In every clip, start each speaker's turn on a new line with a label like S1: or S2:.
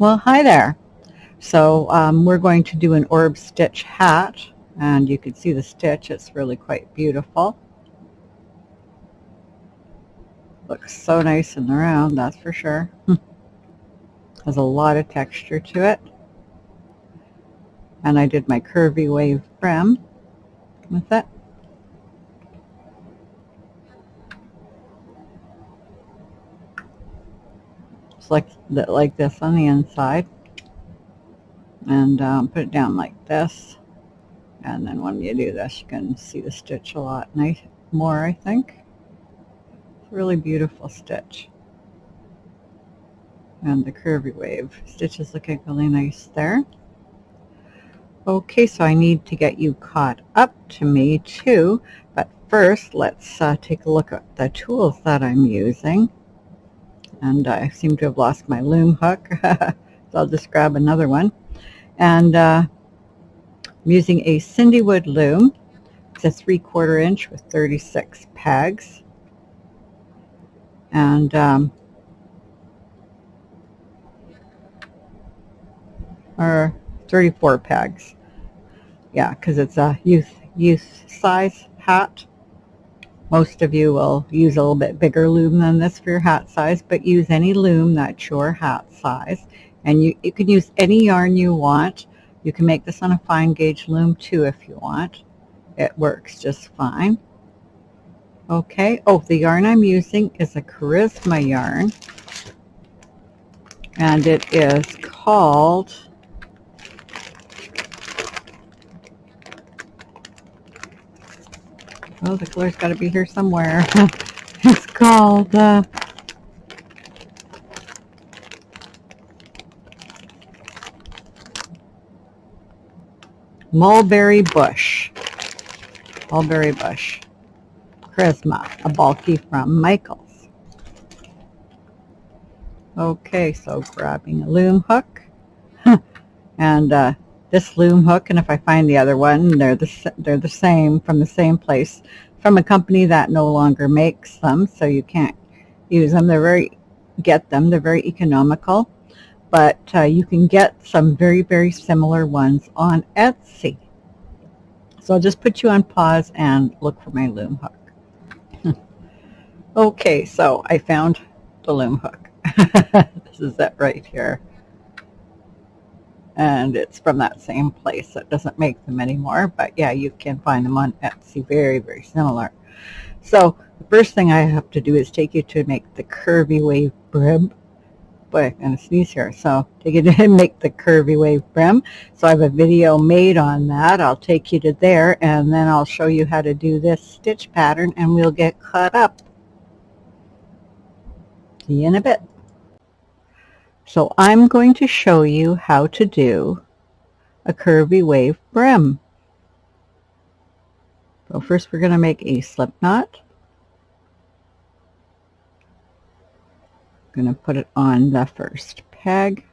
S1: Well, hi there. So we're going to do an orb stitch hat, and you can see the stitch. It's really quite beautiful. Looks so nice in the round, that's for sure. Has a lot of texture to it. And I did my curvy wave brim with it. Just like this on the inside. And put it down like this. And then when you do this, you can see the stitch a lot more, I think. It's a really beautiful stitch. And the curvy wave stitch is looking really nice there. Okay, so I need to get you caught up to me too, but first let's take a look at the tools that I'm using. And I seem to have lost my loom hook, so I'll just grab another one. And I'm using a Cindywood loom. It's a 3/4 inch with 36 pegs. And or 34 pegs. Yeah, because it's a youth size hat. Most of you will use a little bit bigger loom than this for your hat size, but use any loom that's your hat size. And you can use any yarn you want. You can make this on a fine gauge loom too if you want. It works just fine. Okay, oh, the yarn I'm using is a Charisma yarn. And it is called oh, the color's got to be here somewhere. It's called Mulberry Bush. Mulberry Bush. Charisma, a bulky from Michaels. Okay, so grabbing a loom hook. And this loom hook, and if I find the other one, they're the same, from the same place, from a company that no longer makes them, so you can't use them. They're very economical, but you can get some very, very similar ones on Etsy. So I'll just put you on pause and look for my loom hook. Okay, so I found the loom hook. This is it right here. And it's from that same place. It doesn't make them anymore, but yeah, you can find them on Etsy. Very, very similar. So the first thing I have to do is take you to make the curvy wave brim. Boy, I'm going to sneeze here. So take you to make the curvy wave brim. So I have a video made on that. I'll take you to there, and then I'll show you how to do this stitch pattern, and we'll get caught up. See you in a bit. So I'm going to show you how to do a curvy wave brim. So first we're going to make a slip knot. I'm going to put it on the first peg.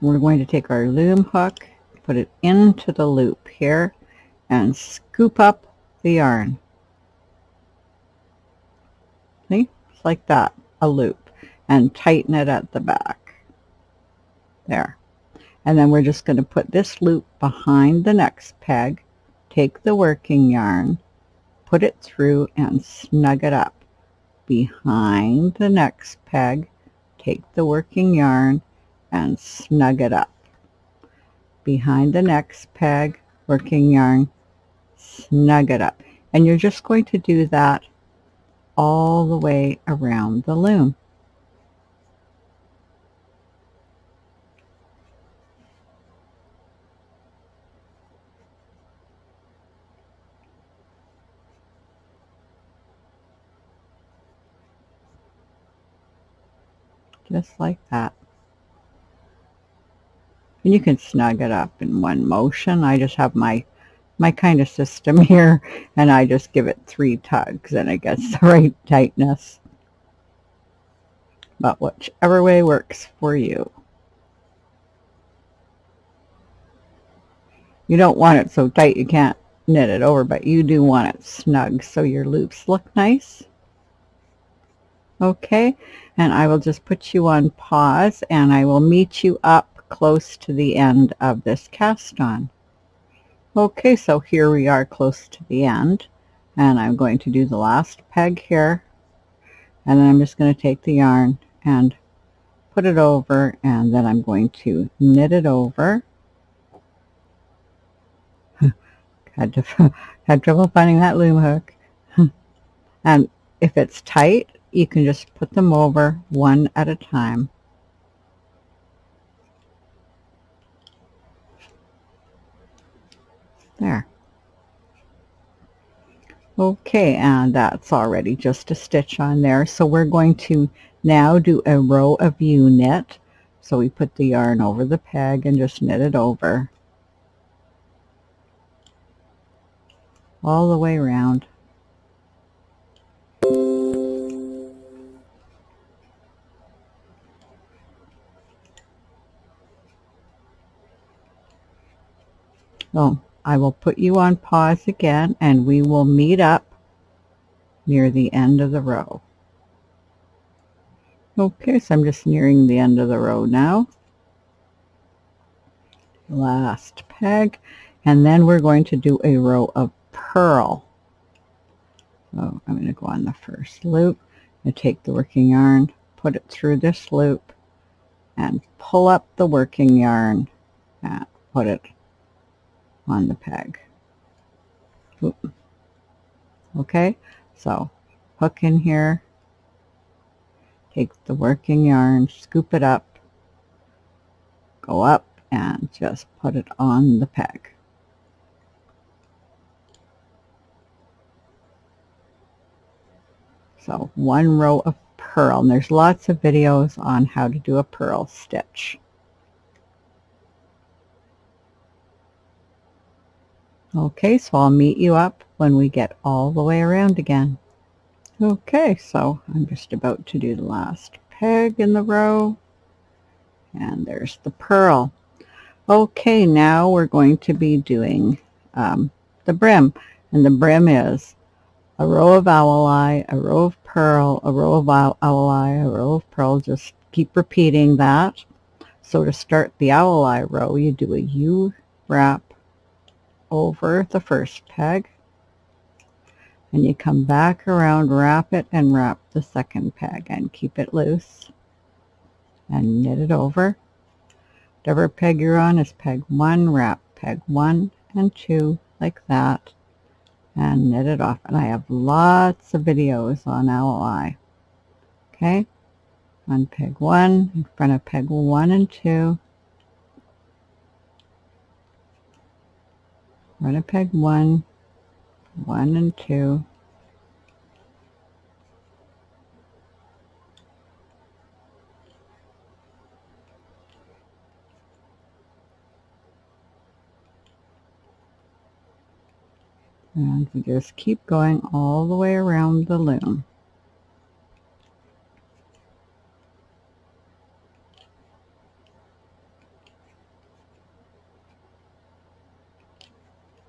S1: We're going to take our loom hook, put it into the loop here, and scoop up the yarn. See? Just like that, a loop, and tighten it at the back. There. And then we're just going to put this loop behind the next peg, take the working yarn, put it through and snug it up. Behind the next peg, take the working yarn and snug it up. Behind the next peg, working yarn, snug it up. And you're just going to do that all the way around the loom. Just like that. And you can snug it up in one motion. I just have my kind of system here, and I just give it 3 tugs and it gets the right tightness. But whichever way works for you. You don't want it so tight you can't knit it over, but you do want it snug so your loops look nice. Okay, and I will just put you on pause and I will meet you up close to the end of this cast on. Okay, so here we are close to the end, and I'm going to do the last peg here, and then I'm just going to take the yarn and put it over, and then I'm going to knit it over. had trouble finding that loom hook. And if it's tight, you can just put them over one at a time. There. Okay, and that's already just a stitch on there. So we're going to now do a row of U-knit. So we put the yarn over the peg and just knit it over all the way around. So I will put you on pause again, and we will meet up near the end of the row. Okay, so I'm just nearing the end of the row now. Last peg, and then we're going to do a row of purl. So I'm going to go on the first loop and take the working yarn, put it through this loop, and pull up the working yarn and put it on the peg. Oop. Okay, so hook in here, take the working yarn, scoop it up, go up, and just put it on the peg. So one row of purl, and there's lots of videos on how to do a purl stitch. Okay, so I'll meet you up when we get all the way around again. Okay, so I'm just about to do the last peg in the row, and there's the purl. Okay, now we're going to be doing the brim, and the brim is a row of owl eye, a row of purl, a row of owl eye, a row of purl. Just keep repeating that. So to start the owl eye row, you do a U wrap over the first peg, and you come back around, wrap it, and wrap the second peg, and keep it loose and knit it over. Whatever peg you're on is peg 1, wrap peg 1 and 2 like that, and knit it off. And I have lots of videos on owl eye. Okay, on peg 1, in front of peg 1 and 2, front of peg 1, 1 and 2, and you just keep going all the way around the loom.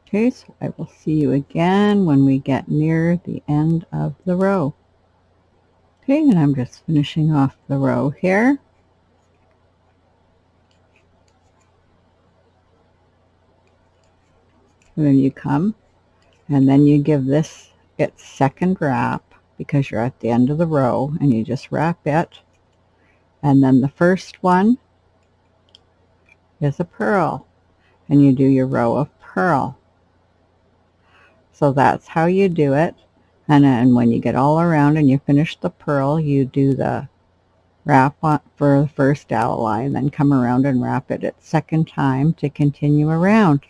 S1: Okay, so I will see you again when we get near the end of the row. Okay, and I'm just finishing off the row here. And then you come, and then you give this its second wrap because you're at the end of the row, and you just wrap it. And then the first one is a purl, and you do your row of purl. So that's how you do it. And then when you get all around and you finish the purl, you do the wrap on for the first owl eye, and then come around and wrap it a second time to continue around.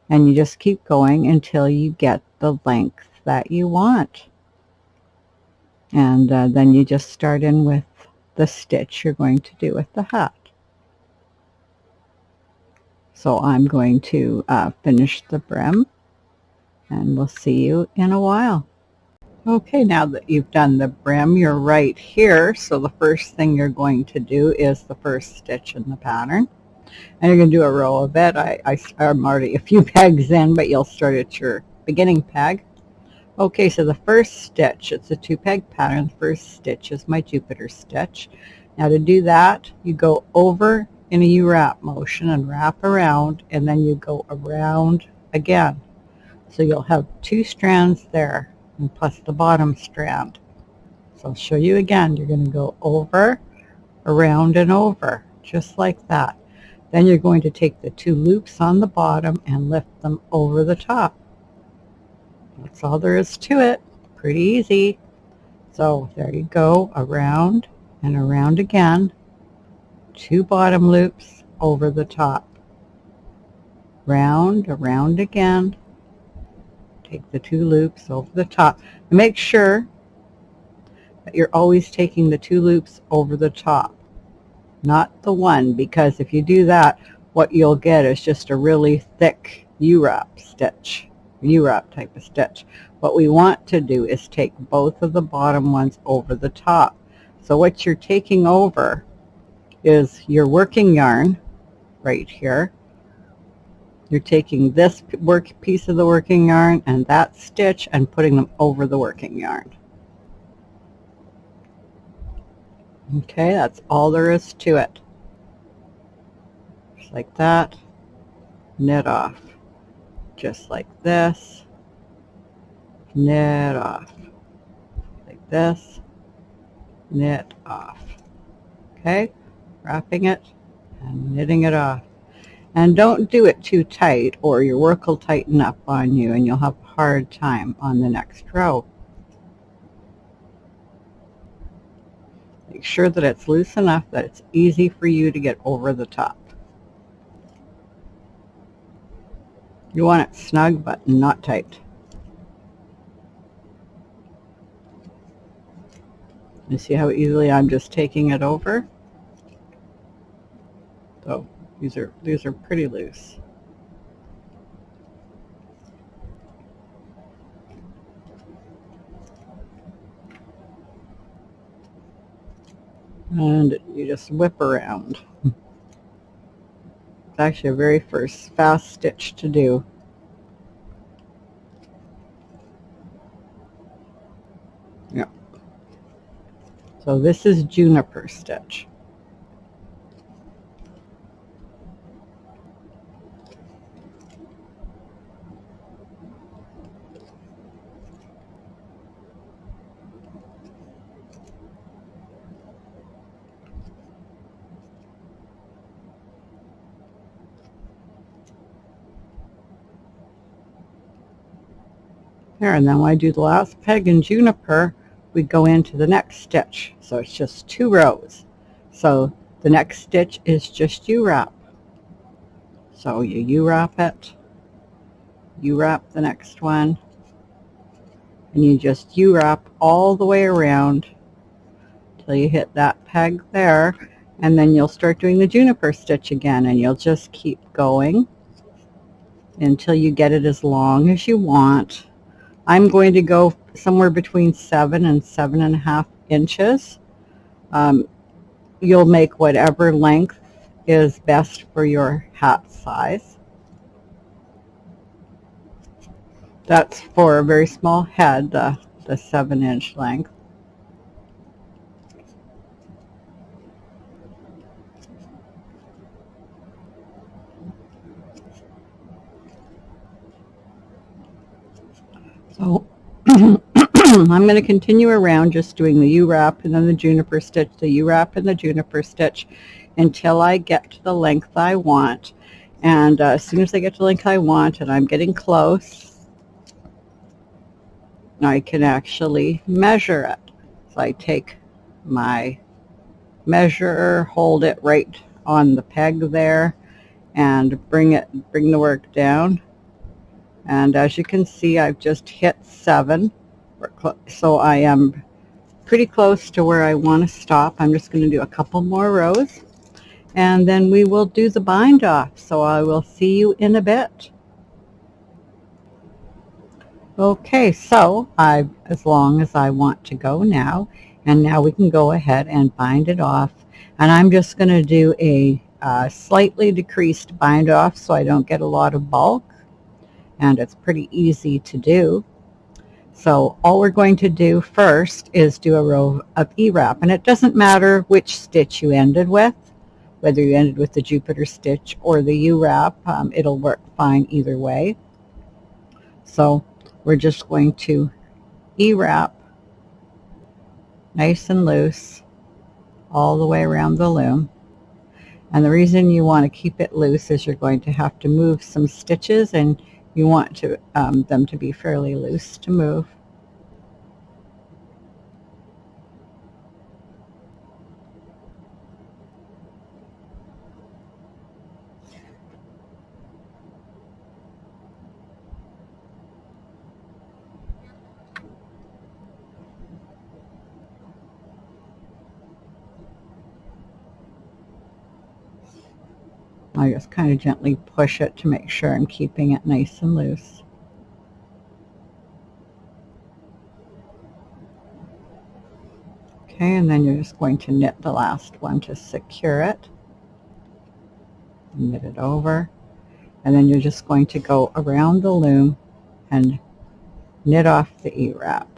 S1: And you just keep going until you get the length that you want. And then you just start in with the stitch you're going to do with the hat. So I'm going to finish the brim, and we'll see you in a while. Okay, now that you've done the brim, you're right here. So the first thing you're going to do is the first stitch in the pattern. And you're going to do a row of it. I'm already a few pegs in, but you'll start at your beginning peg. Okay, so the first stitch, it's a 2-peg pattern. The first stitch is my Jupiter stitch. Now to do that, you go over in a U-wrap motion and wrap around, and then you go around again. So you'll have 2 strands there, and plus the bottom strand. So I'll show you again. You're going to go over, around, and over, just like that. Then you're going to take the 2 loops on the bottom and lift them over the top. That's all there is to it. Pretty easy. So there you go, around and around again. 2 bottom loops over the top. Round, around again. Take the 2 loops over the top. And make sure that you're always taking the 2 loops over the top, not the one, because if you do that, what you'll get is just a really thick U-wrap stitch. U-wrap type of stitch. What we want to do is take both of the bottom ones over the top. So what you're taking over is your working yarn right here. You're taking this piece of the working yarn and that stitch and putting them over the working yarn. Okay, that's all there is to it. Just like that. Knit off. Just like this, knit off, like this, knit off. Okay, wrapping it and knitting it off. And don't do it too tight or your work will tighten up on you and you'll have a hard time on the next row. Make sure that it's loose enough that it's easy for you to get over the top. You want it snug but not tight. You see how easily I'm just taking it over? So these are pretty loose. And you just whip around. It's actually a very fast stitch to do. Yeah. So this is juniper stitch. There, and then when I do the last peg in juniper, we go into the next stitch. So it's just 2 rows. So the next stitch is just U-wrap. So you U-wrap it, U-wrap the next one, and you just U-wrap all the way around till you hit that peg there, and then you'll start doing the juniper stitch again, and you'll just keep going until you get it as long as you want. I'm going to go somewhere between 7 and 7.5 inches. You'll make whatever length is best for your hat size. That's for a very small head, the 7-inch length. So I'm going to continue around just doing the U-wrap and then the juniper stitch, the U-wrap and the juniper stitch until I get to the length I want. And as soon as I get to the length I want and I'm getting close, I can actually measure it. So I take my measure, hold it right on the peg there, and bring the work down. And as you can see, I've just hit 7, so I am pretty close to where I want to stop. I'm just going to do a couple more rows, and then we will do the bind off. So I will see you in a bit. Okay, so as long as I want to go now, and now we can go ahead and bind it off. And I'm just going to do a slightly decreased bind off so I don't get a lot of bulk. And it's pretty easy to do. So all we're going to do first is do a row of E-wrap, and it doesn't matter which stitch you ended with, whether you ended with the Jupiter stitch or the U-wrap, it'll work fine either way. So we're just going to E-wrap nice and loose all the way around the loom. And the reason you want to keep it loose is you're going to have to move some stitches, and you want to them to be fairly loose to move. I just kind of gently push it to make sure I'm keeping it nice and loose. Okay, and then you're just going to knit the last one to secure it. Knit it over, and then you're just going to go around the loom and knit off the E-wrap.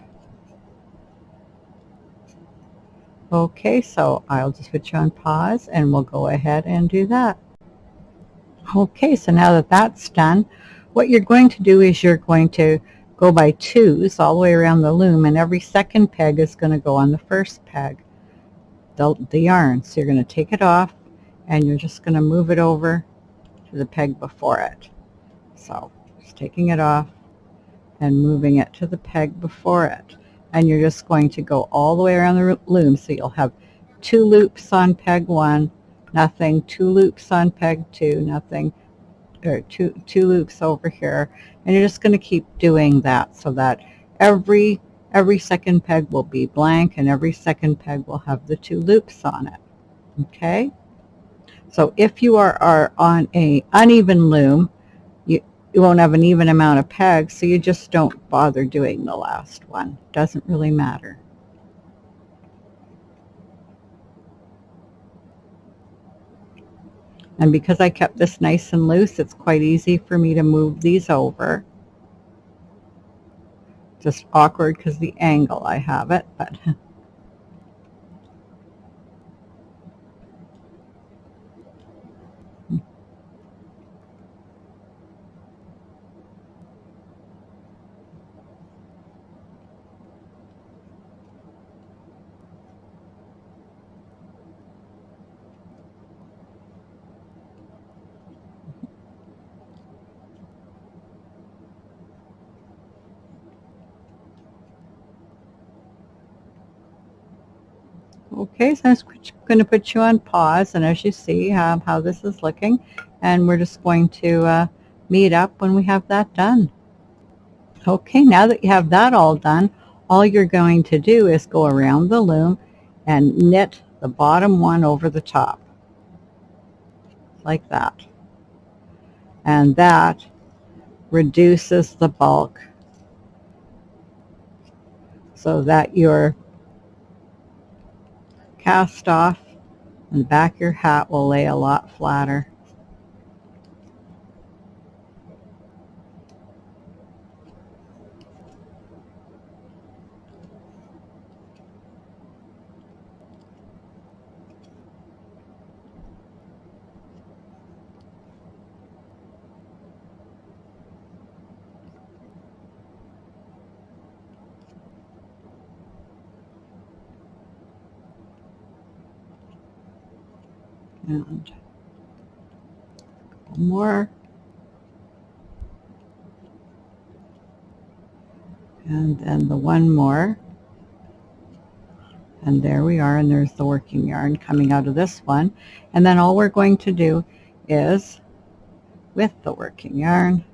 S1: Okay, so I'll just put you on pause and we'll go ahead and do that. Okay, so now that that's done, what you're going to do is you're going to go by twos all the way around the loom, and every second peg is going to go on the first peg, the yarn. So you're going to take it off and you're just going to move it over to the peg before it. So just taking it off and moving it to the peg before it. And you're just going to go all the way around the loom, so you'll have 2 loops on peg 1, nothing, 2 loops on peg 2, nothing, or two loops over here, and you're just going to keep doing that so that every second peg will be blank and every second peg will have the 2 loops on it. Okay, so if you are on a uneven loom, you won't have an even amount of pegs, so you just don't bother doing the last one. Doesn't really matter. And because I kept this nice and loose, it's quite easy for me to move these over. Just awkward because the angle I have it, but okay, so I'm just going to put you on pause, and as you see how this is looking, and we're just going to meet up when we have that done. Okay, now that you have that all done, all you're going to do is go around the loom and knit the bottom one over the top, like that. And that reduces the bulk so that your cast off and the back of your hat will lay a lot flatter. And one more, and then the one more, and there we are, and there's the working yarn coming out of this one. And then all we're going to do is, with the working yarn,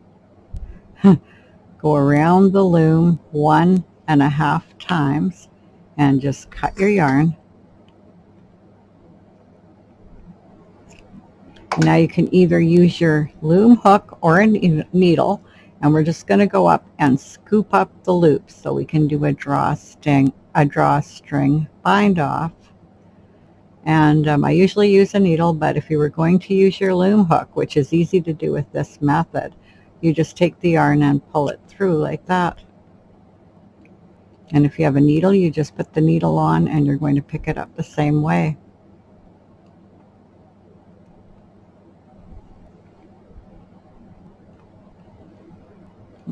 S1: go around the loom 1.5 times and just cut your yarn. Now you can either use your loom hook or a needle, and we're just going to go up and scoop up the loops so we can do a drawstring bind off. And I usually use a needle, but if you were going to use your loom hook, which is easy to do with this method, you just take the yarn and pull it through like that. And if you have a needle, you just put the needle on and you're going to pick it up the same way.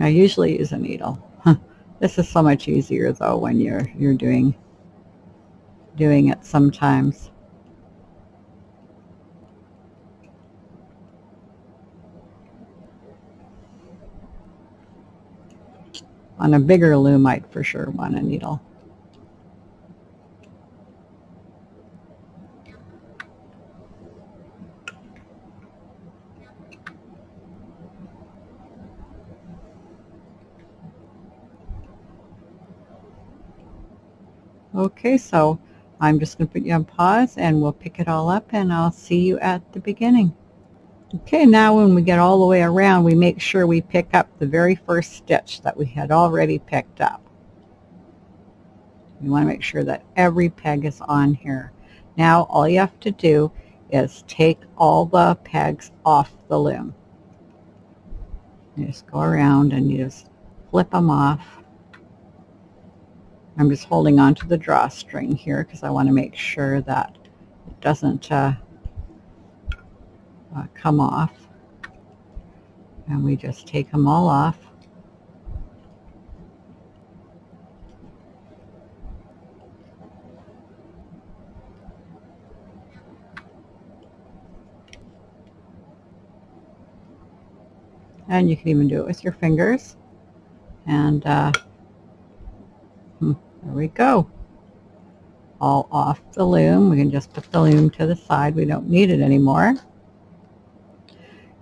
S1: I usually use a needle. This is so much easier though when you're doing it sometimes. On a bigger loom, I'd for sure want a needle. Okay, so I'm just going to put you on pause and we'll pick it all up and I'll see you at the beginning. Okay, now when we get all the way around, we make sure we pick up the very first stitch that we had already picked up. You want to make sure that every peg is on here. Now all you have to do is take all the pegs off the loom. You just go around and you just flip them off. I'm just holding on to the drawstring here because I want to make sure that it doesn't come off. And we just take them all off. And you can even do it with your fingers. And there we go. All off the loom. We can just put the loom to the side. We don't need it anymore.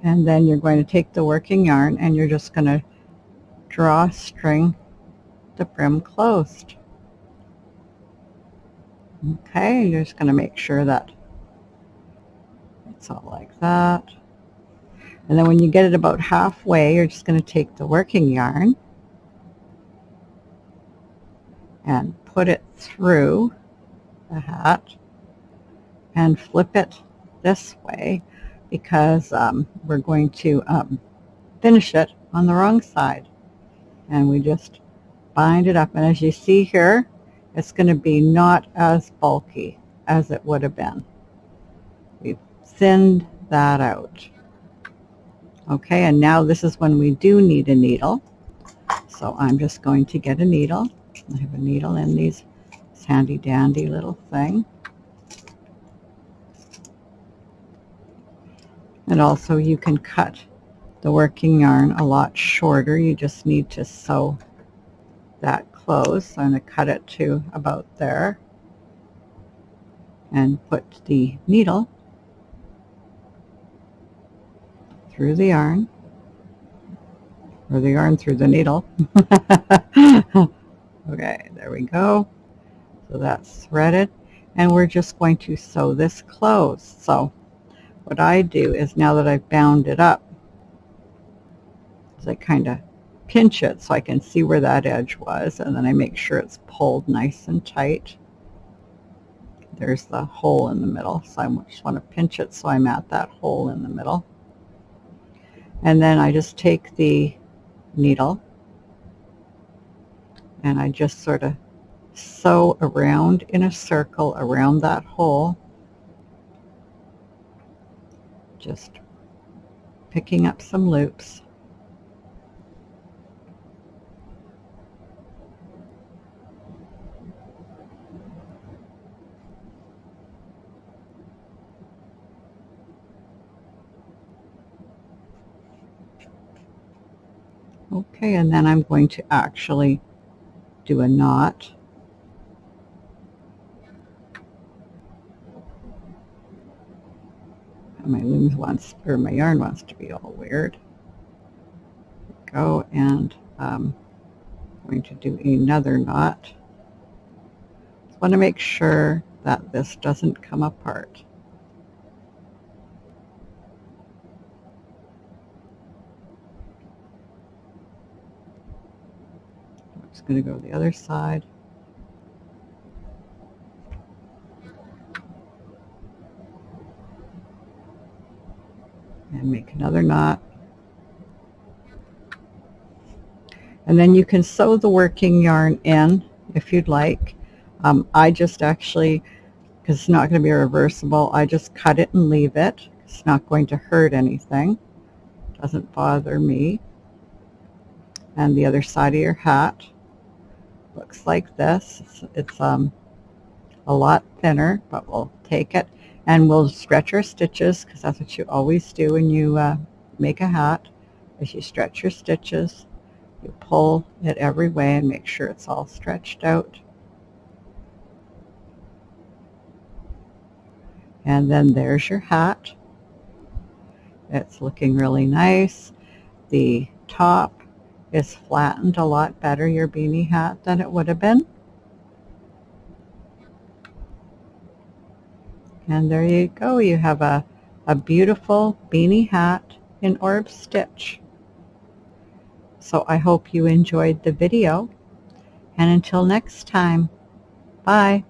S1: And then you're going to take the working yarn and you're just going to drawstring the brim closed. Okay, you're just going to make sure that it's all like that. And then when you get it about halfway, you're just going to take the working yarn and put it through the hat and flip it this way because we're going to finish it on the wrong side. And we just bind it up. And as you see here, it's going to be not as bulky as it would have been. We've thinned that out. Okay, and now this is when we do need a needle. So I'm just going to get a needle. I have a needle in this handy dandy little thing. And also you can cut the working yarn a lot shorter. You just need to sew that close. So I'm going to cut it to about there and put the needle through the yarn, or the yarn through the needle. Okay, there we go. So that's threaded, and we're just going to sew this closed. So what I do is, now that I've bound it up, is I kind of pinch it so I can see where that edge was, and then I make sure it's pulled nice and tight. There's the hole in the middle, so I just want to pinch it so I'm at that hole in the middle. And then I just take the needle and I just sort of sew around in a circle around that hole, just picking up some loops. Okay, and then I'm going to actually do a knot. And my loom wants, or my yarn wants to be all weird. Go, and I'm going to do another knot. Just want to make sure that this doesn't come apart. Going to go the other side. And make another knot. And then you can sew the working yarn in if you'd like. I just actually, because it's not going to be reversible, I just cut it and leave it. It's not going to hurt anything. Doesn't bother me. And the other side of your hat looks like this. It's a lot thinner, but we'll take it and we'll stretch our stitches, because that's what you always do when you make a hat, is you stretch your stitches. You pull it every way and make sure it's all stretched out. And then there's your hat. It's looking really nice. The top is flattened a lot better, your beanie hat, than it would have been. And there you go. You have a beautiful beanie hat in orb stitch. So I hope you enjoyed the video. And until next time, bye.